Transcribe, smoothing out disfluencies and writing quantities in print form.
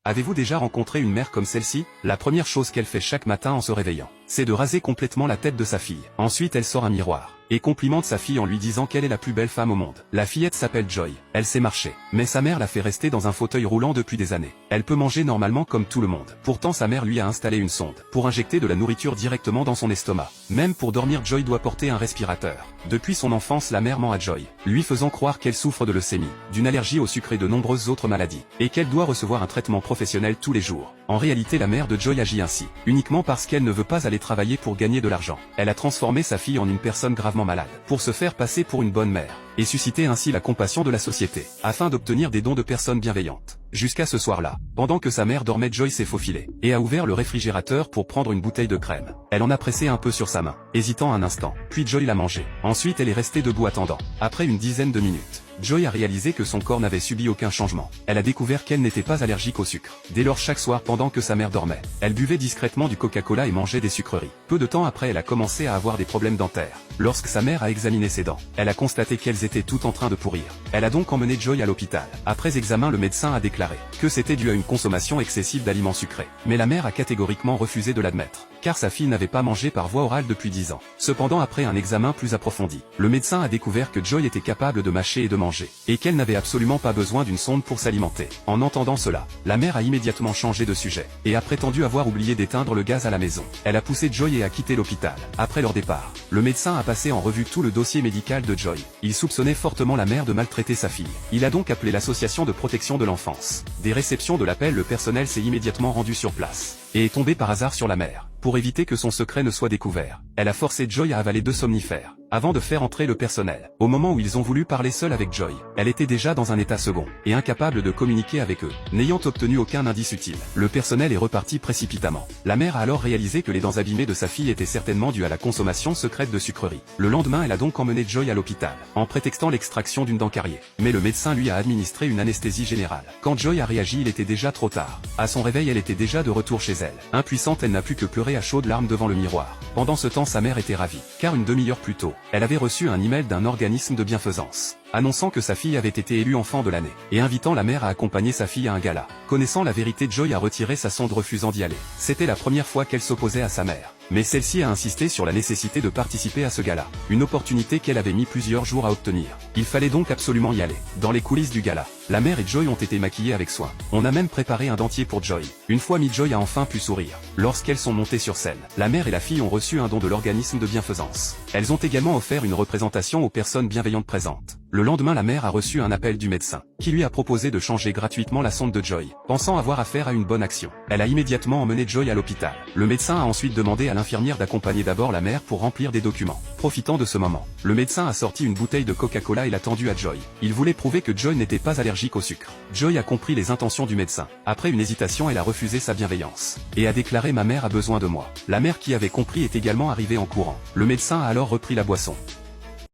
Avez-vous déjà rencontré une mère comme celle-ci? La première chose qu'elle fait chaque matin en se réveillant, c'est de raser complètement la tête de sa fille. Ensuite elle sort un miroir et complimente sa fille en lui disant qu'elle est la plus belle femme au monde. La fillette s'appelle Joy, elle sait marcher, mais sa mère la fait rester dans un fauteuil roulant depuis des années. Elle peut manger normalement comme tout le monde. Pourtant sa mère lui a installé une sonde pour injecter de la nourriture directement dans son estomac. Même pour dormir Joy doit porter un respirateur. Depuis son enfance la mère ment à Joy, lui faisant croire qu'elle souffre de leucémie, d'une allergie au sucre et de nombreuses autres maladies, et qu'elle doit recevoir un traitement professionnel tous les jours. En réalité la mère de Joy agit ainsi, uniquement parce qu'elle ne veut pas aller travailler pour gagner de l'argent. Elle a transformé sa fille en une personne gravement malade, pour se faire passer pour une bonne mère, et susciter ainsi la compassion de la société, afin d'obtenir des dons de personnes bienveillantes. Jusqu'à ce soir-là, pendant que sa mère dormait, Joy s'est faufilée, et a ouvert le réfrigérateur pour prendre une bouteille de crème. Elle en a pressé un peu sur sa main, hésitant un instant, puis Joy l'a mangée. Ensuite elle est restée debout attendant. Après une dizaine de minutes, Joy a réalisé que son corps n'avait subi aucun changement. Elle a découvert qu'elle n'était pas allergique au sucre. Dès lors chaque soir pendant que sa mère dormait, elle buvait discrètement du Coca-Cola et mangeait des sucreries. Peu de temps après elle a commencé à avoir des problèmes dentaires. Lorsque sa mère a examiné ses dents, elle a constaté qu'elles étaient toutes en train de pourrir. Elle a donc emmené Joy à l'hôpital. Après examen le médecin a déclaré que c'était dû à une consommation excessive d'aliments sucrés. Mais la mère a catégoriquement refusé de l'admettre, car sa fille n'avait pas mangé par voie orale depuis 10 ans. Cependant après un examen plus approfondi, le médecin a découvert que Joy était capable de mâcher et de manger, et qu'elle n'avait absolument pas besoin d'une sonde pour s'alimenter. En entendant cela, la mère a immédiatement changé de sujet, et a prétendu avoir oublié d'éteindre le gaz à la maison. Elle a poussé Joy et a quitté l'hôpital. Après leur départ, le médecin a passé en revue tout le dossier médical de Joy. Il soupçonnait fortement la mère de maltraiter sa fille. Il a donc appelé l'association de protection de l'enfance. Des réceptions de l'appel, le personnel s'est immédiatement rendu sur place, et est tombé par hasard sur la mère. Pour éviter que son secret ne soit découvert, elle a forcé Joy à avaler 2 somnifères, avant de faire entrer le personnel. Au moment où ils ont voulu parler seul avec Joy, elle était déjà dans un état second, et incapable de communiquer avec eux. N'ayant obtenu aucun indice utile, le personnel est reparti précipitamment. La mère a alors réalisé que les dents abîmées de sa fille étaient certainement dues à la consommation secrète de sucreries. Le lendemain elle a donc emmené Joy à l'hôpital, en prétextant l'extraction d'une dent cariée. Mais le médecin lui a administré une anesthésie générale. Quand Joy a réagi il était déjà trop tard. À son réveil elle était déjà de retour chez elle. Impuissante elle n'a pu que pleurer à chaudes larmes devant le miroir. Pendant ce temps sa mère était ravie, car une demi-heure plus tôt, elle avait reçu un email d'un organisme de bienfaisance, annonçant que sa fille avait été élue enfant de l'année, et invitant la mère à accompagner sa fille à un gala. Connaissant la vérité, Joy a retiré sa sonde, refusant d'y aller. C'était la première fois qu'elle s'opposait à sa mère, mais celle-ci a insisté sur la nécessité de participer à ce gala, une opportunité qu'elle avait mis plusieurs jours à obtenir. Il fallait donc absolument y aller. Dans les coulisses du gala, la mère et Joy ont été maquillées avec soin. On a même préparé un dentier pour Joy. Une fois mis, Joy a enfin pu sourire. Lorsqu'elles sont montées sur scène, la mère et la fille ont reçu un don de l'organisme de bienfaisance. Elles ont également offert une représentation aux personnes bienveillantes présentes. Le lendemain la mère a reçu un appel du médecin, qui lui a proposé de changer gratuitement la sonde de Joy, pensant avoir affaire à une bonne action. Elle a immédiatement emmené Joy à l'hôpital. Le médecin a ensuite demandé à l'infirmière d'accompagner d'abord la mère pour remplir des documents. Profitant de ce moment, le médecin a sorti une bouteille de Coca-Cola et l'a tendue à Joy. Il voulait prouver que Joy n'était pas allergique au sucre. Joy a compris les intentions du médecin. Après une hésitation elle a refusé sa bienveillance, et a déclaré: ma mère a besoin de moi. La mère, qui avait compris, est également arrivée en courant. Le médecin a alors repris la boisson,